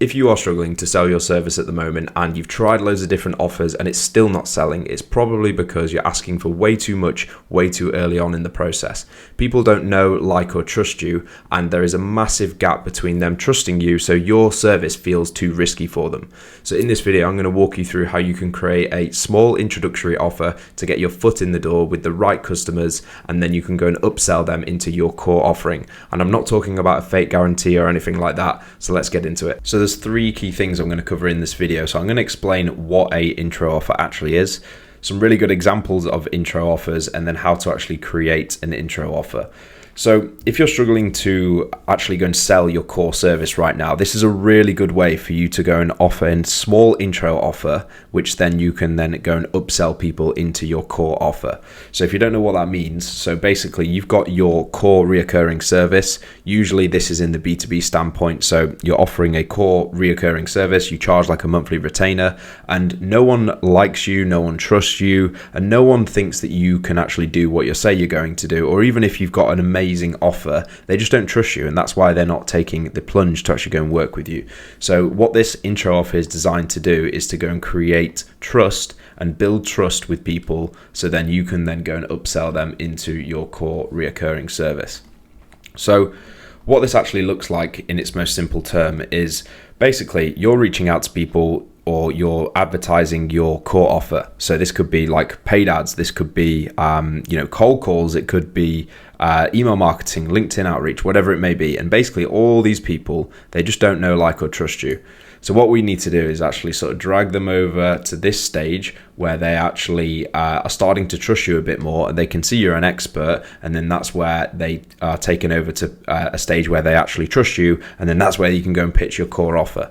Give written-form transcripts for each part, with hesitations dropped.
If you are struggling to sell your service at the moment and you've tried loads of different offers and it's still not selling, it's probably because you're asking for way too much, way too early on in the process. People don't know, like, or trust you, and there is a massive gap between them trusting you, so your service feels too risky for them. So in this video, I'm going to walk you through how you can create a small introductory offer to get your foot in the door with the right customers, and then you can go and upsell them into your core offering. And I'm not talking about a fake guarantee or anything like that, so let's get into it. So there's three key things I'm going to cover in this video. So I'm going to explain what a intro offer actually is, some really good examples of intro offers, and then how to actually create an intro offer. So if you're struggling to actually go and sell your core service right now, this is a really good way for you to go and offer a small intro offer, which then you can then go and upsell people into your core offer. So if you don't know what that means, so basically you've got your core reoccurring service. Usually this is in the B2B standpoint. So you're offering a core reoccurring service, you charge like a monthly retainer, and no one likes you, no one trusts you, and no one thinks that you can actually do what you say you're going to do. Or even if you've got an amazing offer, they just don't trust you, and that's why they're not taking the plunge to actually go and work with you. So what this intro offer is designed to do is to go and create trust and build trust with people, so then you can then go and upsell them into your core reoccurring service. So what this actually looks like in its most simple term is basically you're reaching out to people or you're advertising your core offer. So this could be like paid ads, this could be cold calls, it could be email marketing, LinkedIn outreach, whatever it may be. And basically all these people, they just don't know, like, or trust you. So what we need to do is actually sort of drag them over to this stage where they actually are starting to trust you a bit more, and they can see you're an expert, and then that's where they are taken over to a stage where they actually trust you, and then that's where you can go and pitch your core offer.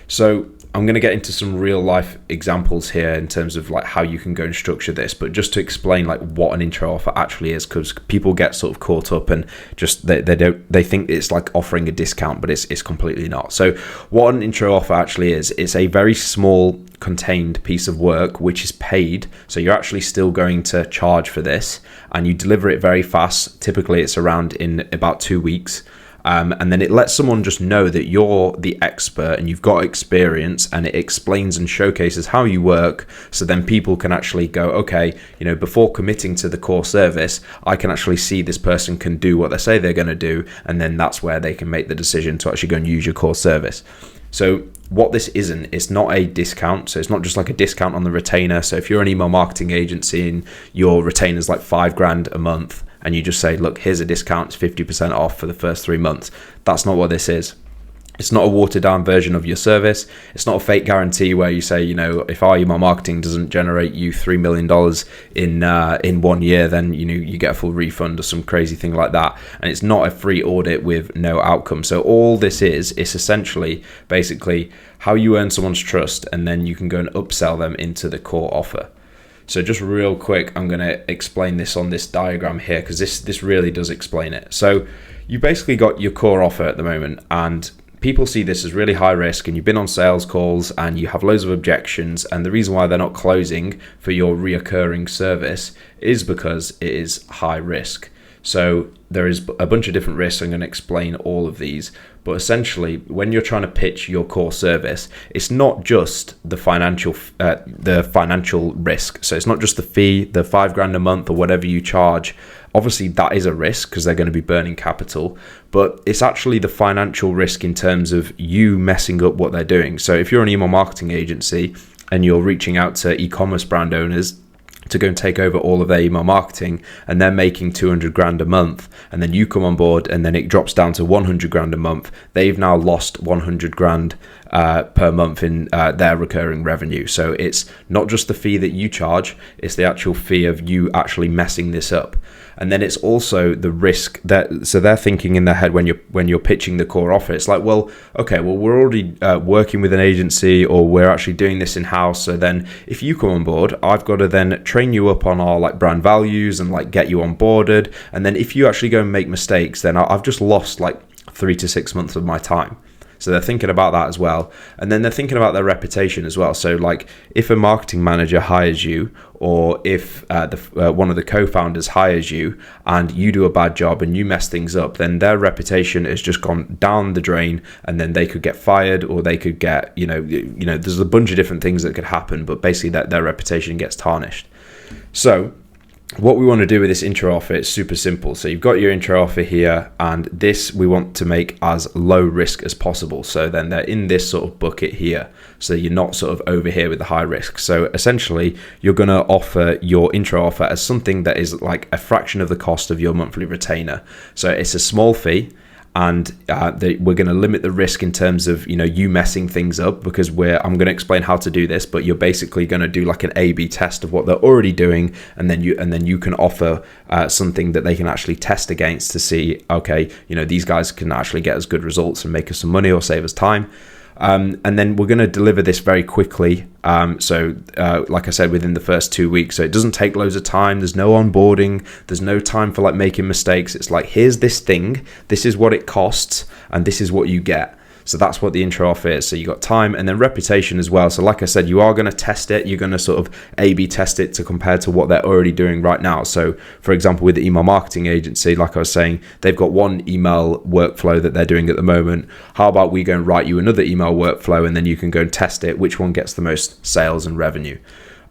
So I'm going to get into some real life examples here in terms of like how you can go and structure this, but just to explain like what an intro offer actually is, because people get sort of caught up and just they think it's like offering a discount, but it's completely not. So what an intro offer actually is, it's a very small contained piece of work which is paid. So you're actually still going to charge for this, and you deliver it very fast. Typically it's around in about 2 weeks. And then it lets someone just know that you're the expert and you've got experience, and it explains and showcases how you work. So then people can actually go, okay, before committing to the core service, I can actually see this person can do what they say they're going to do. And then that's where they can make the decision to actually go and use your core service. So what this isn't, it's not a discount. So it's not just like a discount on the retainer. So if you're an email marketing agency and your retainer is like $5,000 a month, and you just say, look, here's a discount, it's 50% off for the first 3 months. That's not what this is. It's not a watered down version of your service. It's not a fake guarantee where you say, if our email marketing doesn't generate you $3 million in 1 year, then you get a full refund or some crazy thing like that. And it's not a free audit with no outcome. So all this is essentially basically how you earn someone's trust, and then you can go and upsell them into the core offer. So just real quick, I'm going to explain this on this diagram here, because this really does explain it. So you basically got your core offer at the moment, and people see this as really high risk, and you've been on sales calls and you have loads of objections, and the reason why they're not closing for your reoccurring service is because it is high risk. So there is a bunch of different risks. I'm going to explain all of these. But essentially, when you're trying to pitch your core service, it's not just the financial risk. So it's not just the fee, the $5,000 a month or whatever you charge. Obviously, that is a risk because they're going to be burning capital. But it's actually the financial risk in terms of you messing up what they're doing. So if you're an email marketing agency and you're reaching out to e-commerce brand owners to go and take over all of their email marketing, and they're making $200,000 a month, and then you come on board and then it drops down to $100,000 a month, they've now lost $100,000 per month in their recurring revenue. So it's not just the fee that you charge, it's the actual fee of you actually messing this up. And then it's also the risk that, so they're thinking in their head when you're pitching the core offer, it's like, well, okay, well, we're already working with an agency, or we're actually doing this in-house. So then if you come on board, I've got to then train you up on our like brand values and like get you onboarded. And then if you actually go and make mistakes, then I've just lost like 3 to 6 months of my time. So they're thinking about that as well. And then they're thinking about their reputation as well. So like if a marketing manager hires you, or if one of the co-founders hires you and you do a bad job and you mess things up, then their reputation has just gone down the drain, and then they could get fired, or they could get, there's a bunch of different things that could happen, but basically that their reputation gets tarnished. So what we want to do with this intro offer is super simple. So you've got your intro offer here, and this we want to make as low risk as possible. So then they're in this sort of bucket here. So you're not sort of over here with the high risk. So essentially you're going to offer your intro offer as something that is like a fraction of the cost of your monthly retainer. So it's a small fee. And we're going to limit the risk in terms of you messing things up, because I'm going to explain how to do this, but you're basically going to do like an A/B test of what they're already doing, and then you can offer something that they can actually test against to see, okay, these guys can actually get us good results and make us some money or save us time. And then we're going to deliver this very quickly. Like I said, within the first 2 weeks. So it doesn't take loads of time. There's no onboarding. There's no time for like making mistakes. It's like, here's this thing. This is what it costs, and this is what you get. So that's what the intro offer is. So you got time, and then reputation as well. So like I said, you are going to test it. You're going to sort of A/B test it to compare to what they're already doing right now. So for example, with the email marketing agency, like I was saying, they've got one email workflow that they're doing at the moment. How about we go and write you another email workflow, and then you can go and test it, which one gets the most sales and revenue.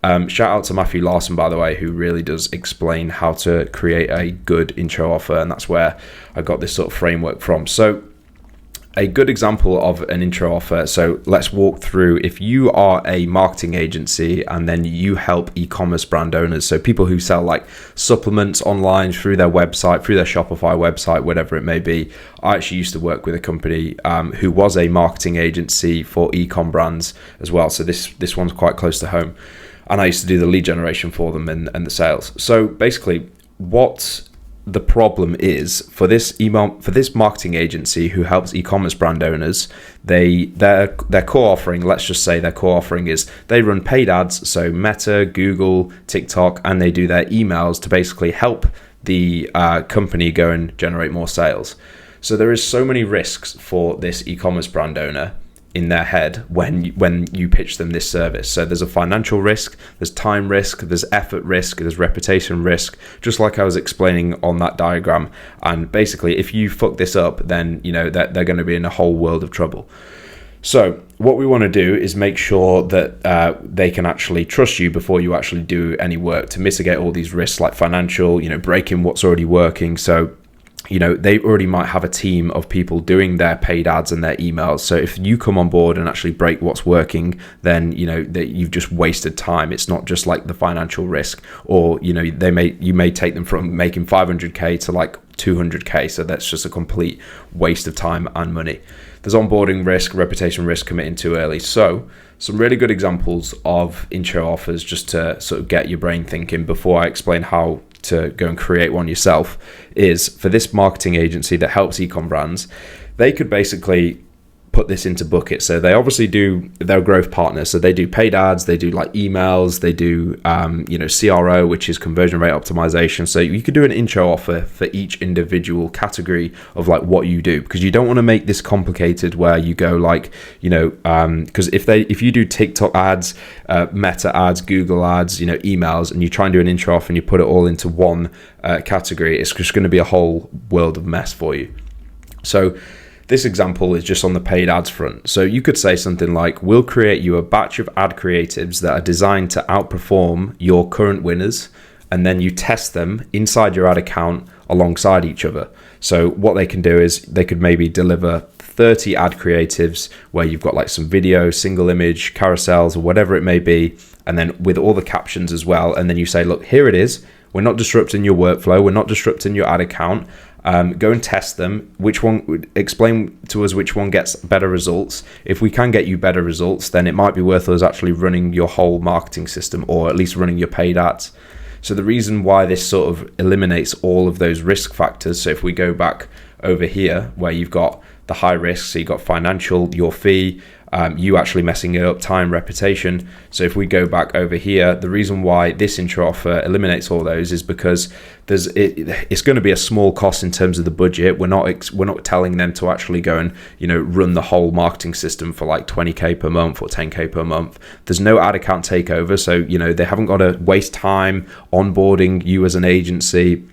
Shout out to Matthew Larson, by the way, who really does explain how to create a good intro offer. And that's where I got this sort of framework from. So a good example of an intro offer. So let's walk through, if you are a marketing agency and then you help e-commerce brand owners, so people who sell like supplements online through their website, through their Shopify website, whatever it may be. I actually used to work with a company who was a marketing agency for e-com brands as well. So this one's quite close to home. And I used to do the lead generation for them and the sales. So basically what the problem is for this marketing agency who helps e-commerce brand owners, their core offering, let's just say their core offering is they run paid ads, so Meta, Google, TikTok, and they do their emails to basically help the company go and generate more sales. So there is so many risks for this e-commerce brand owner in their head when you pitch them this service. So there's a financial risk, there's time risk, there's effort risk, there's reputation risk, just like I was explaining on that diagram. And basically, if you fuck this up, then they're going to be in a whole world of trouble. So what we want to do is make sure that they can actually trust you before you actually do any work to mitigate all these risks, like financial, breaking what's already working. So they already might have a team of people doing their paid ads and their emails. So if you come on board and actually break what's working, then that you've just wasted time. It's not just like the financial risk, or you may take them from making 500k to like 200k. So that's just a complete waste of time and money. There's onboarding risk, reputation risk, committing too early. So some really good examples of intro offers, just to sort of get your brain thinking before I explain how to go and create one yourself, is for this marketing agency that helps e-com brands, they could basically put this into buckets. So they obviously do their growth partners. So they do paid ads, they do like emails, they do CRO, which is conversion rate optimization. So you could do an intro offer for each individual category of like what you do, because you don't want to make this complicated where you go like, because if you do TikTok ads, Meta ads, Google ads, emails, and you try and do an intro offer and you put it all into one category, it's just going to be a whole world of mess for you. So this example is just on the paid ads front. So you could say something like, we'll create you a batch of ad creatives that are designed to outperform your current winners, and then you test them inside your ad account alongside each other. So what they can do is they could maybe deliver 30 ad creatives where you've got like some video, single image, carousels, or whatever it may be, and then with all the captions as well. And then you say, look, here it is. We're not disrupting your workflow. We're not disrupting your ad account. Go and test them. Explain to us which one gets better results. If we can get you better results, then it might be worth us actually running your whole marketing system, or at least running your paid ads. So the reason why this sort of eliminates all of those risk factors, so if we go back over here where you've got the high risk, so you've got financial, your fee, you actually messing it up, time, reputation. So if we go back over here, the reason why this intro offer eliminates all those is because it's going to be a small cost in terms of the budget. We're not telling them to actually go and run the whole marketing system for like 20k per month or 10k per month. There's no ad account takeover, so they haven't got to waste time onboarding you as an agency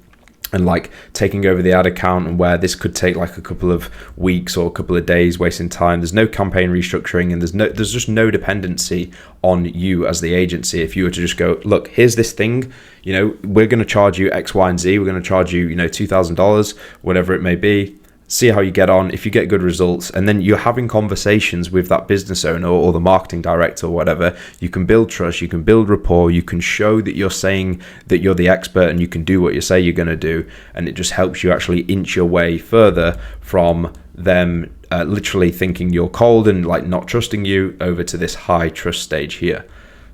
and like taking over the ad account, and where this could take like a couple of weeks or a couple of days wasting time. There's no campaign restructuring, and there's just no dependency on you as the agency. If you were to just go, look, here's this thing, we're going to charge you X, Y, and Z. We're going to charge you, $2,000, whatever it may be. See how you get on. If you get good results, and then you're having conversations with that business owner or the marketing director or whatever, you can build trust, you can build rapport, you can show that you're saying that you're the expert and you can do what you say you're going to do. And it just helps you actually inch your way further from them literally thinking you're cold and like not trusting you over to this high trust stage here.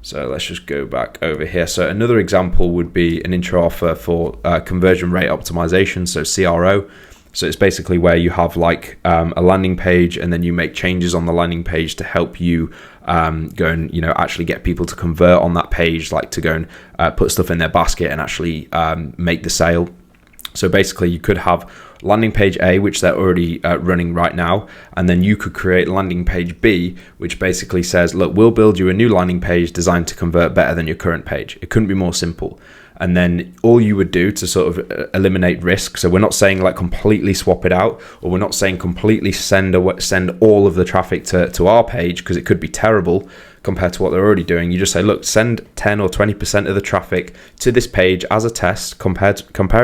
So let's just go back over here. So another example would be an intro offer for conversion rate optimization, so CRO. So it's basically where you have like a landing page, and then you make changes on the landing page to help you go and actually get people to convert on that page, like to go and put stuff in their basket and actually make the sale. So basically you could have landing page A, which they're already running right now, and then you could create landing page B, which basically says, look, we'll build you a new landing page designed to convert better than your current page. It couldn't be more simple. And then all you would do to sort of eliminate risk, so we're not saying like completely swap it out, or we're not saying completely send all of the traffic to our page, because it could be terrible compared to what they're already doing. You just say, look, send 10 or 20% of the traffic to this page as a test, compare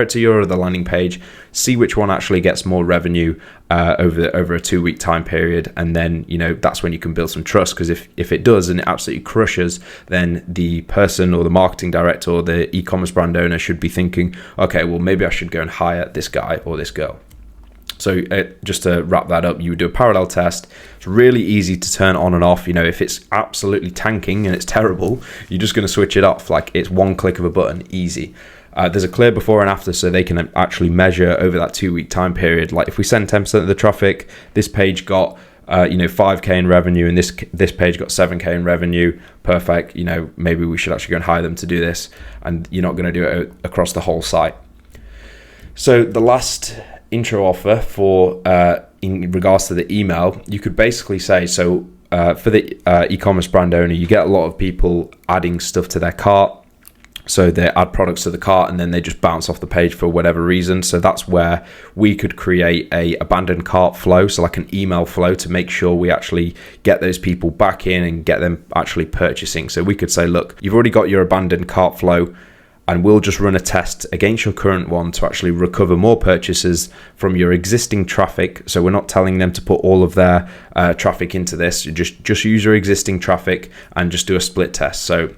it to your other landing page, see which one actually gets more revenue over a 2-week time period, and then that's when you can build some trust. Because if it does and it absolutely crushes, then the person or the marketing director or the e-commerce brand owner should be thinking, okay, well maybe I should go and hire this guy or this girl. So just to wrap that up, you would do a parallel test. It's really easy to turn on and off. If it's absolutely tanking and it's terrible, you're just going to switch it off. Like, it's one click of a button, easy. There's a clear before and after, so they can actually measure over that 2-week time period. Like if we send 10% of the traffic, this page got 5k in revenue, and this page got 7k in revenue. Perfect. Maybe we should actually go and hire them to do this, and you're not going to do it across the whole site. So the last intro offer for in regards to the email, you could basically say, so for the e-commerce brand owner, you get a lot of people adding stuff to their cart. So they add products to the cart and then they just bounce off the page for whatever reason. So that's where we could create a abandoned cart flow, so like an email flow, to make sure we actually get those people back in and get them actually purchasing. So we could say, look, you've already got your abandoned cart flow, and we'll just run a test against your current one to actually recover more purchases from your existing traffic. So we're not telling them to put all of their traffic into this. You just use your existing traffic and just do a split test. So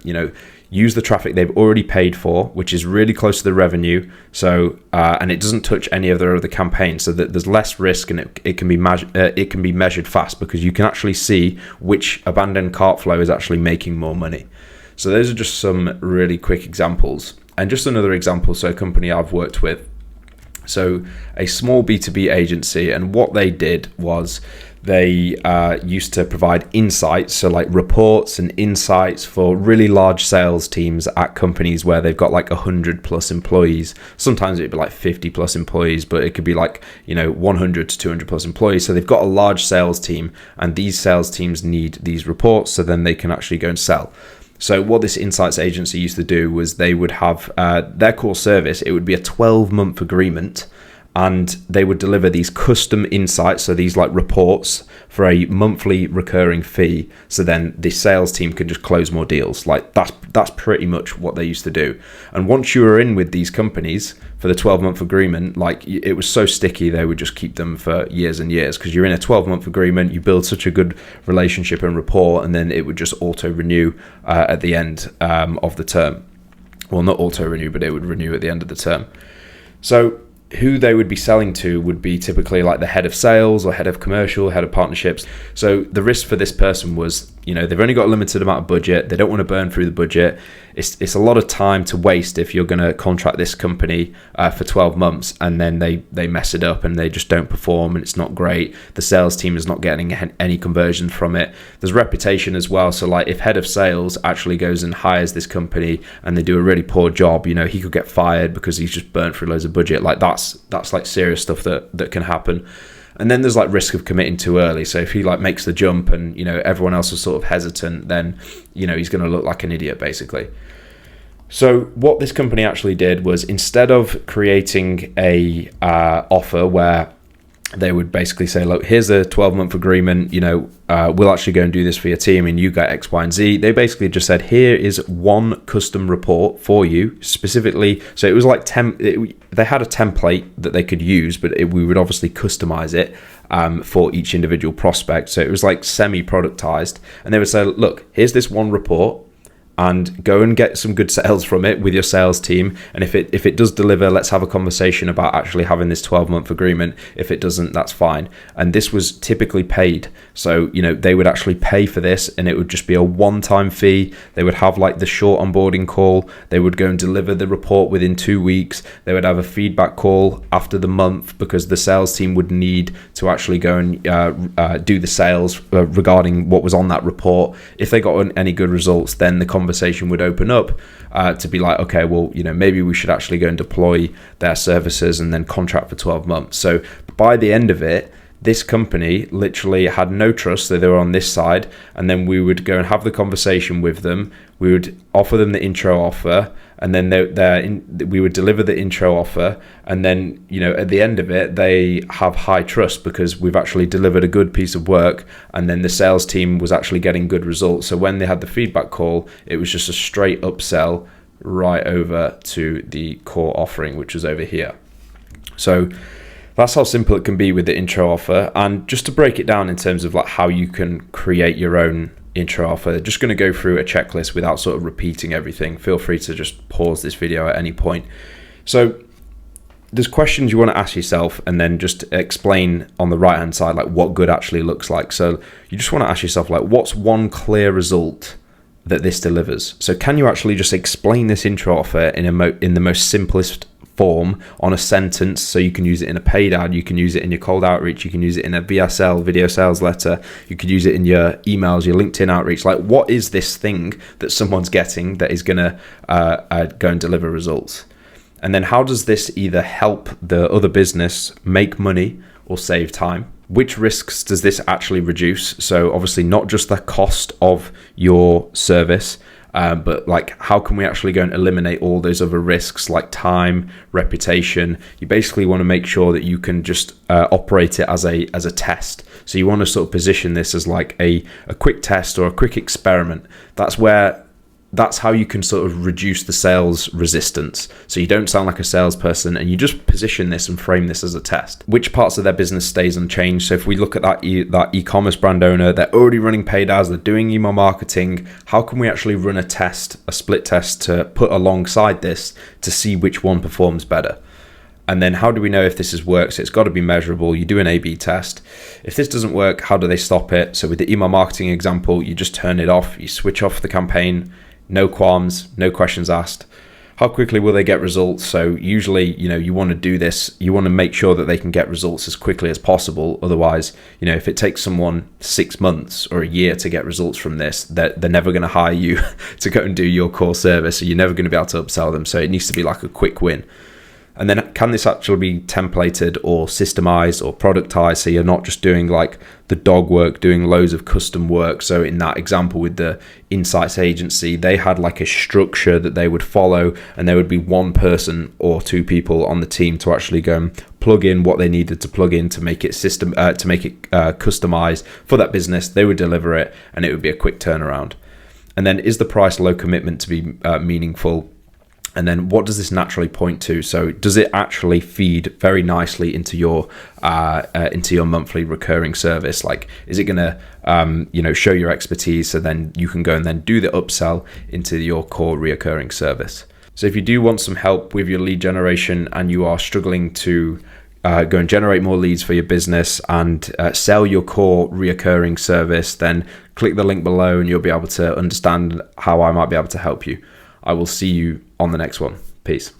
use the traffic they've already paid for, which is really close to the revenue. So and it doesn't touch any of their other campaigns, so that there's less risk, and it can be measured fast, because you can actually see which abandoned cart flow is actually making more money. So those are just some really quick examples. And just another example, so a company I've worked with, so a small B2B agency, and what they did was they used to provide insights, so like reports and insights for really large sales teams at companies where they've got like 100 plus employees. Sometimes it'd be like 50 plus employees, but it could be like 100 to 200 plus employees. So they've got a large sales team, and these sales teams need these reports so then they can actually go and sell. So what this insights agency used to do was they would have their core service. It would be a 12-month agreement, and they would deliver these custom insights, so these like reports, for a monthly recurring fee. So then the sales team could just close more deals. Like that's pretty much what they used to do. And once you were in with these companies for the 12-month agreement, like it was so sticky, they would just keep them for years and years, because you're in a 12-month agreement, you build such a good relationship and rapport, and then it would just auto renew at the end of the term. Well, not auto renew, but it would renew at the end of the term. So who they would be selling to would be typically like the head of sales or head of commercial, head of partnerships. So the risk for this person was, they've only got a limited amount of budget. They don't want to burn through the budget. It's a lot of time to waste if you're going to contract this company for 12 months and then they mess it up and they just don't perform and it's not great. The sales team is not getting any conversion from it. There's reputation as well. So like if head of sales actually goes and hires this company and they do a really poor job, he could get fired because he's just burnt through loads of budget. Like that's like serious stuff that can happen. And then there's like risk of committing too early. So if he like makes the jump and everyone else is sort of hesitant, then he's going to look like an idiot basically. So what this company actually did was, instead of creating a offer where they would basically say, look, here's a 12-month agreement, we'll actually go and do this for your team and you get X, Y, and Z. They basically just said, here is one custom report for you specifically. So it was like they had a template that they could use, but we would obviously customize it for each individual prospect. So it was like semi-productized. And they would say, look, here's this one report, and go and get some good sales from it with your sales team. And if it does deliver, let's have a conversation about actually having this 12-month agreement. If it doesn't, that's fine. And this was typically paid. So, they would actually pay for this and it would just be a one-time fee. They would have like the short onboarding call. They would go and deliver the report within 2 weeks. They would have a feedback call after the month because the sales team would need to actually go and do the sales regarding what was on that report. If they got any good results, then the conversation would open up to be like, okay, well, maybe we should actually go and deploy their services and then contract for 12 months. So by the end of it, this company literally had no trust. So they were on this side, and then we would go and have the conversation with them. We would offer them the intro offer, and then we would deliver the intro offer. And then, at the end of it, they have high trust because we've actually delivered a good piece of work. And then the sales team was actually getting good results. So when they had the feedback call, it was just a straight upsell right over to the core offering, which was over here. So that's how simple it can be with the intro offer. And just to break it down in terms of like how you can create your own intro offer, just going to go through a checklist without sort of repeating everything. Feel free to just pause this video at any point. So there's questions you want to ask yourself, and then just explain on the right hand side like what good actually looks like. So you just want to ask yourself like, what's one clear result that this delivers? So can you actually just explain this intro offer in the most simplest form on a sentence? So you can use it in a paid ad, you can use it in your cold outreach, you can use it in a VSL, video sales letter, you could use it in your emails, your LinkedIn outreach. Like, what is this thing that someone's getting that is going to go and deliver results? And then how does this either help the other business make money or save time? Which risks does this actually reduce? So obviously not just the cost of your service, but like, how can we actually go and eliminate all those other risks like time, reputation? You basically want to make sure that you can just operate it as a test. So you want to sort of position this as like a quick test or a quick experiment. That's how you can sort of reduce the sales resistance. So you don't sound like a salesperson, and you just position this and frame this as a test. Which parts of their business stays unchanged? So if we look at that e-commerce brand owner, they're already running paid ads, they're doing email marketing. How can we actually run a test, a split test to put alongside this to see which one performs better? And then how do we know if this has worked? So it's got to be measurable. You do an A/B test. If this doesn't work, how do they stop it? So with the email marketing example, you just turn it off. You switch off the campaign. No qualms, no questions asked. How quickly will they get results? So usually, you want to do this. You want to make sure that they can get results as quickly as possible. Otherwise, if it takes someone 6 months or a year to get results from this, they're never going to hire you to go and do your core service. So you're never going to be able to upsell them. So it needs to be like a quick win. And then can this actually be templated or systemized or productized, so you're not just doing like the dog work, doing loads of custom work? So in that example with the insights agency, they had like a structure that they would follow, and there would be one person or two people on the team to actually go and plug in what they needed to plug in to make it customized for that business. They would deliver it, and it would be a quick turnaround. And then, is the price low commitment to be meaningful? And then what does this naturally point to? So does it actually feed very nicely into your monthly recurring service? Like, is it going to show your expertise, so then you can go and then do the upsell into your core reoccurring service? So if you do want some help with your lead generation and you are struggling to go and generate more leads for your business and sell your core reoccurring service, then click the link below and you'll be able to understand how I might be able to help you. I will see you on the next one. Peace.